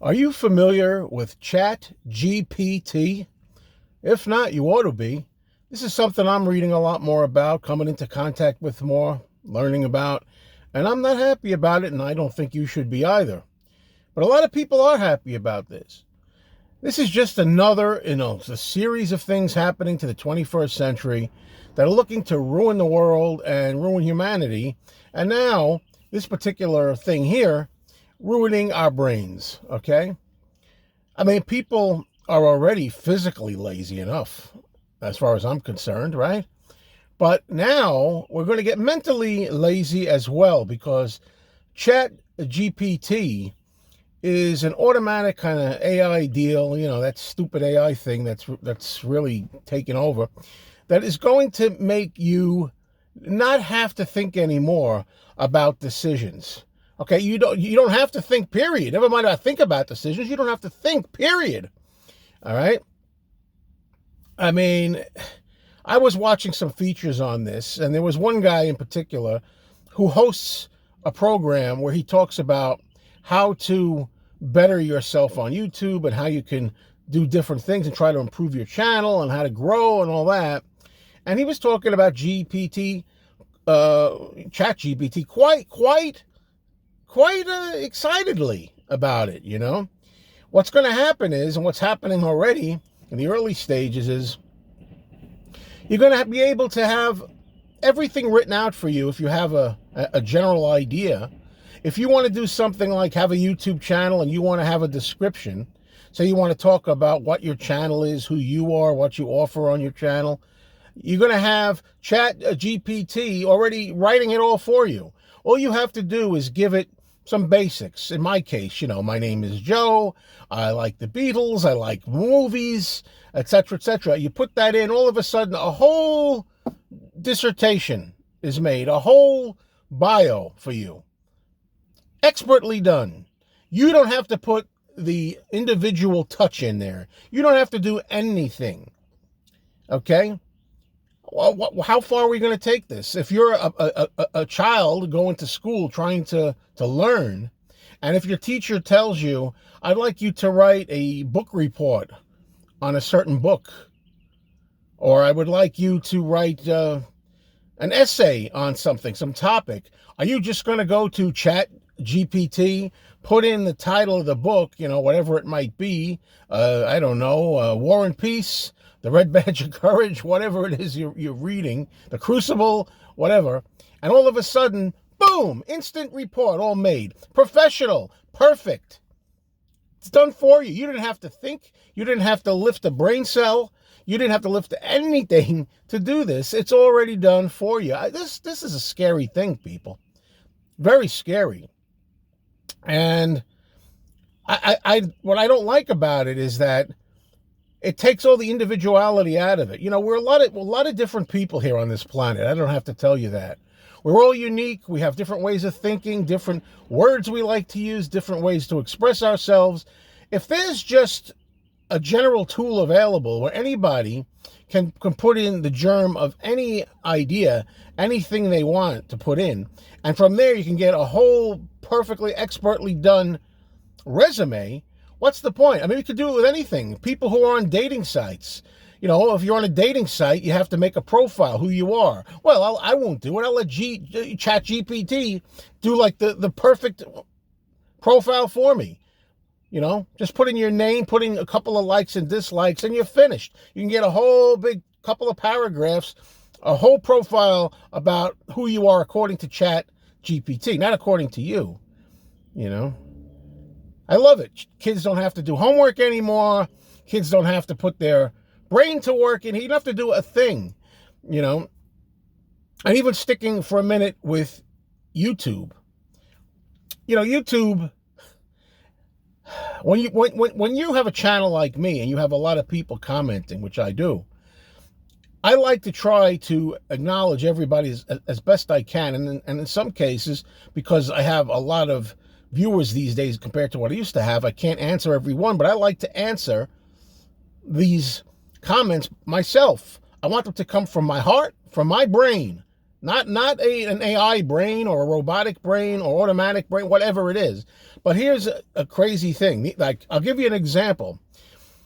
Are you familiar with ChatGPT? If not, you ought to be. This is something I'm reading a lot more about, coming into contact with more, learning about, and I'm not happy about it, and I don't think you should be either. But a lot of people are happy about this. This is just another, it's a series of things happening to the 21st century that are looking to ruin the world and ruin humanity. And now, this particular thing here, ruining our brains, okay? I mean, people are already physically lazy enough, as far as I'm concerned, right? But now we're going to get mentally lazy as well, because ChatGPT is an automatic kind of AI deal, that stupid AI thing that's really taken over, that is going to make you not have to think anymore about decisions. Okay, you don't have to think, period. Never mind about think about decisions. You don't have to think, period. All right? I mean, I was watching some features on this, and there was one guy in particular who hosts a program where he talks about how to better yourself on YouTube and how you can do different things and try to improve your channel and how to grow and all that. And he was talking about ChatGPT quite excitedly about it, What's going to happen is, and what's happening already in the early stages is, you're going to be able to have everything written out for you if you have a general idea. If you want to do something like have a YouTube channel and you want to have a description, so you want to talk about what your channel is, who you are, what you offer on your channel, you're going to have ChatGPT already writing it all for you. All you have to do is give it some basics. In my case, my name is Joe. I like the Beatles. I like movies, etc., etc. You put that in, all of a sudden, a whole dissertation is made, a whole bio for you. Expertly done. You don't have to put the individual touch in there. You don't have to do anything. Okay? Well, how far are we going to take this? If you're a child going to school trying to learn, and if your teacher tells you, I'd like you to write a book report on a certain book, or I would like you to write an essay on something, some topic, are you just going to go to ChatGPT, put in the title of the book, whatever it might be, I don't know, War and Peace, The Red Badge of Courage, whatever it is you're reading, The Crucible, whatever, and all of a sudden, boom, instant report, all made. Professional, perfect. It's done for you. You didn't have to think. You didn't have to lift a brain cell. You didn't have to lift anything to do this. It's already done for you. This is a scary thing, people. Very scary. And what I don't like about it is that it takes all the individuality out of it. We're a lot of different people here on this planet. I don't have to tell you that. We're all unique. We have different ways of thinking, different words we like to use, different ways to express ourselves. If there's just a general tool available where anybody can put in the germ of any idea, anything they want to put in, and from there you can get a whole perfectly expertly done resume, what's the point? I mean, you could do it with anything. People who are on dating sites, if you're on a dating site, you have to make a profile, who you are. Well, I won't do it. I'll let ChatGPT do like the perfect profile for me. Just put in your name, put in a couple of likes and dislikes, and you're finished. You can get a whole big couple of paragraphs, a whole profile about who you are according to ChatGPT, not according to you. I love it. Kids don't have to do homework anymore. Kids don't have to put their brain to work, and you don't have to do a thing, And even sticking for a minute with YouTube. YouTube, when you have a channel like me and you have a lot of people commenting, which I do, I like to try to acknowledge everybody as best I can. And in some cases, because I have a lot of viewers these days compared to what I used to have, I can't answer every one, but I like to answer these comments myself. I want them to come from my heart, from my brain, Not an AI brain or a robotic brain or automatic brain, whatever it is. But here's a crazy thing. Like, I'll give you an example.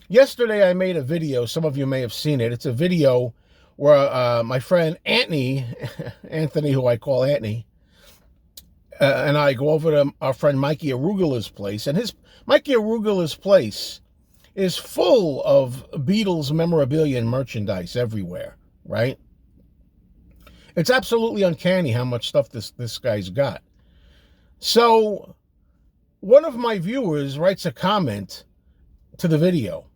Yesterday I made a video. Some of you may have seen it. It's a video where my friend Anthony, who I call Anthony, and I go over to our friend Mikey Arugula's place. And Mikey Arugula's place is full of Beatles memorabilia and merchandise everywhere, right? It's absolutely uncanny how much stuff this guy's got. So one of my viewers writes a comment to the video,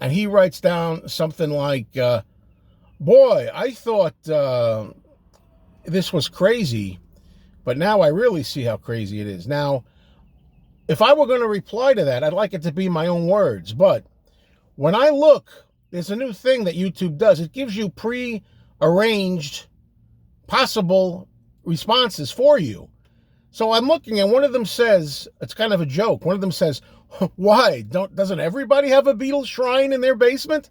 and he writes down something like, boy, I thought this was crazy, but now I really see how crazy it is. Now, if I were going to reply to that, I'd like it to be my own words. But when I look, there's a new thing that YouTube does. It gives you pre-arranged possible responses for you. So I'm looking, and one of them says, it's kind of a joke. One of them says, why? Doesn't everybody have a Beatles shrine in their basement?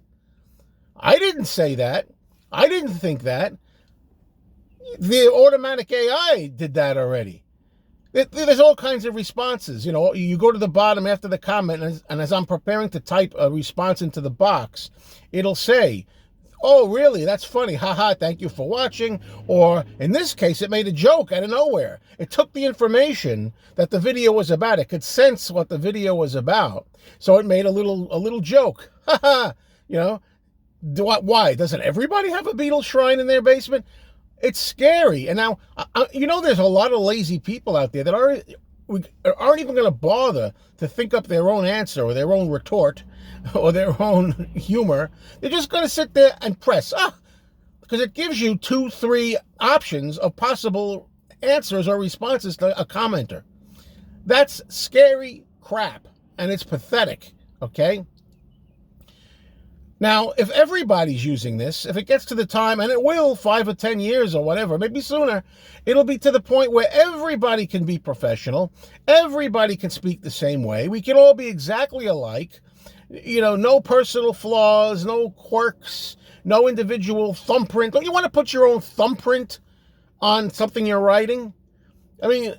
I didn't say that. I didn't think that. The automatic AI did that already. There's all kinds of responses. You know, you go to the bottom after the comment, and as I'm preparing to type a response into the box, it'll say, oh, really? That's funny. Haha, thank you for watching. Or in this case, it made a joke out of nowhere. It took the information that the video was about. It could sense what the video was about. So it made a little joke. Haha, you know, why? Doesn't everybody have a Beatles shrine in their basement? It's scary. And now, you know, there's a lot of lazy people out there that aren't even going to bother to think up their own answer or their own retort or their own humor. They're just going to sit there and press, because it gives you 2-3 options of possible answers or responses to a commenter. That's scary crap, and it's pathetic, okay? Now, if everybody's using this, if it gets to the time, and it will, 5 or 10 years or whatever, maybe sooner, it'll be to the point where everybody can be professional, everybody can speak the same way, we can all be exactly alike, you know, no personal flaws, no quirks, no individual thumbprint. Don't you want to put your own thumbprint on something you're writing? I mean,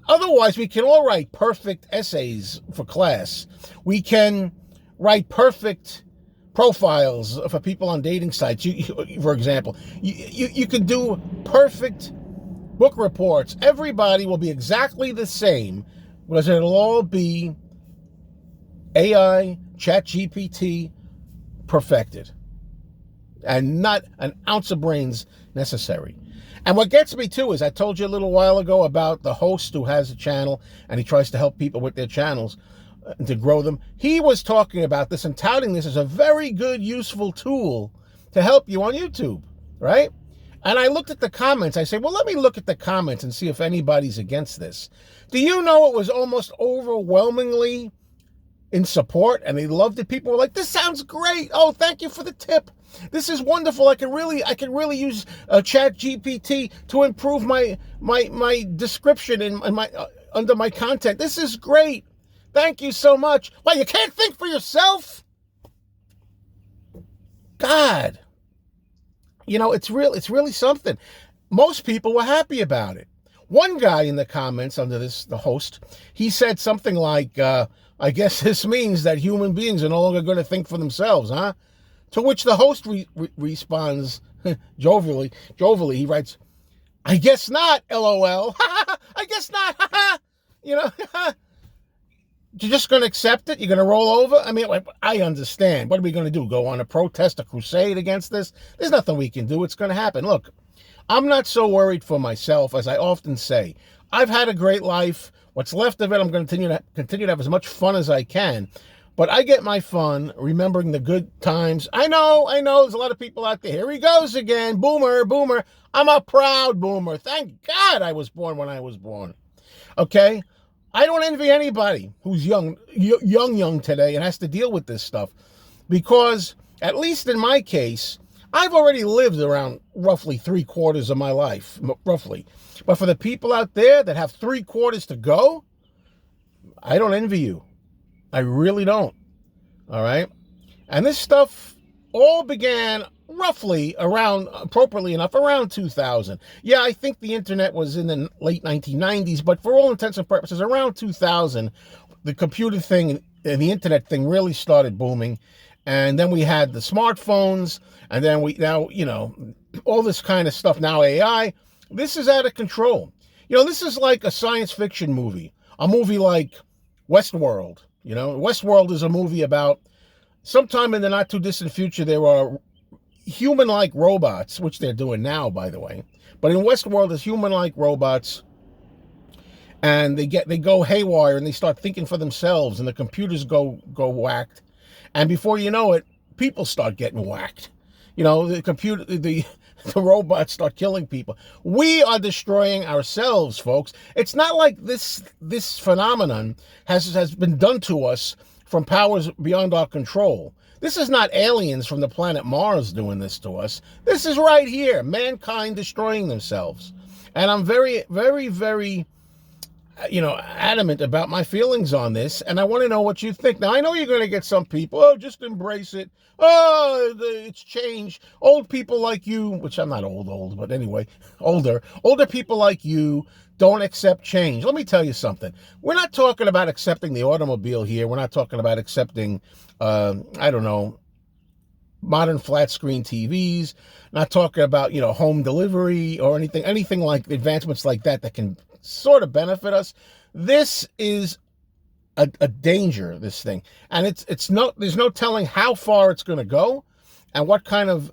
otherwise we can all write perfect essays for class. We can write perfect profiles for people on dating sites. For example, you could do perfect book reports. Everybody will be exactly the same because it'll all be AI, ChatGPT perfected, and not an ounce of brains necessary. And what gets me too is I told you a little while ago about the host who has a channel and he tries to help people with their channels to grow them. He was talking about this and touting this as a very good, useful tool to help you on YouTube, right? And I looked at the comments. I said, well, let me look at the comments and see if anybody's against this. Do you know it was almost overwhelmingly in support, and they loved it? People were like, this sounds great. Oh, thank you for the tip. This is wonderful. I can really use ChatGPT to improve my description and my under my content. This is great. Thank you so much. Why, you can't think for yourself? God. You know, it's really something. Most people were happy about it. One guy in the comments under this, the host, he said something like, I guess this means that human beings are no longer going to think for themselves, huh? To which the host responds jovially. He writes, I guess not, LOL. I guess not. You know, you're just going to accept it? You're going to roll over? I mean, I understand. What are we going to do? Go on a protest, a crusade against this? There's nothing we can do. It's going to happen. Look, I'm not so worried for myself, as I often say. I've had a great life. What's left of it, I'm going to continue to have as much fun as I can. But I get my fun remembering the good times. I know, there's a lot of people out there. Here he goes again. Boomer. I'm a proud boomer. Thank God I was born when I was born. Okay? I don't envy anybody who's young today and has to deal with this stuff. Because, at least in my case, I've already lived around roughly 3/4 of my life, roughly. But for the people out there that have 3/4 to go, I don't envy you. I really don't. All right? And this stuff all began roughly around, appropriately enough, around 2000. Yeah, I think the internet was in the late 1990s, but for all intents and purposes, around 2000, the computer thing and the internet thing really started booming. And then we had the smartphones, and then all this kind of stuff. Now AI, this is out of control. This is like a science fiction movie, a movie like Westworld. Westworld is a movie about sometime in the not too distant future, there are human-like robots, which they're doing now, by the way. But in Westworld, there's human-like robots, and they go haywire, and they start thinking for themselves, and the computers go whacked, and before you know it, people start getting whacked. The robots start killing people. We are destroying ourselves, folks. It's not like this phenomenon has been done to us from powers beyond our control. This is not aliens from the planet Mars doing this to us. This is right here, mankind destroying themselves. And I'm very, very, very, adamant about my feelings on this, and I want to know what you think. Now, I know you're going to get some people, just embrace it. It's changed. Old people like you, which I'm not old, but anyway, older people like you don't accept change. Let me tell you something. We're not talking about accepting the automobile here. We're not talking about accepting, modern flat screen TVs. Not talking about, home delivery or anything like advancements like that can sort of benefit us. This is a danger, this thing. And there's no telling how far it's going to go and what kind of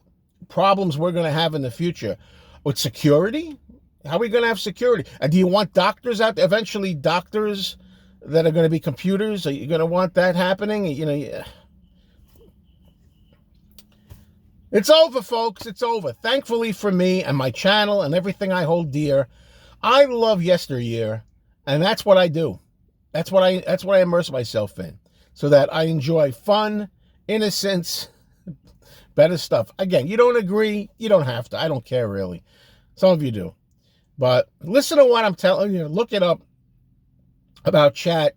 problems we're going to have in the future. With security, how are we going to have security? And do you want doctors out there? Eventually, doctors that are going to be computers? Are you going to want that happening? It's over, folks. It's over. Thankfully for me and my channel and everything I hold dear, I love yesteryear, and that's what I do. That's what I immerse myself in, so that I enjoy fun, innocence, better stuff. Again, you don't agree, you don't have to. I don't care, really. Some of you do. But listen to what I'm telling you. Look it up about ChatGPT,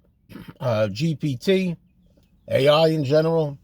AI in general.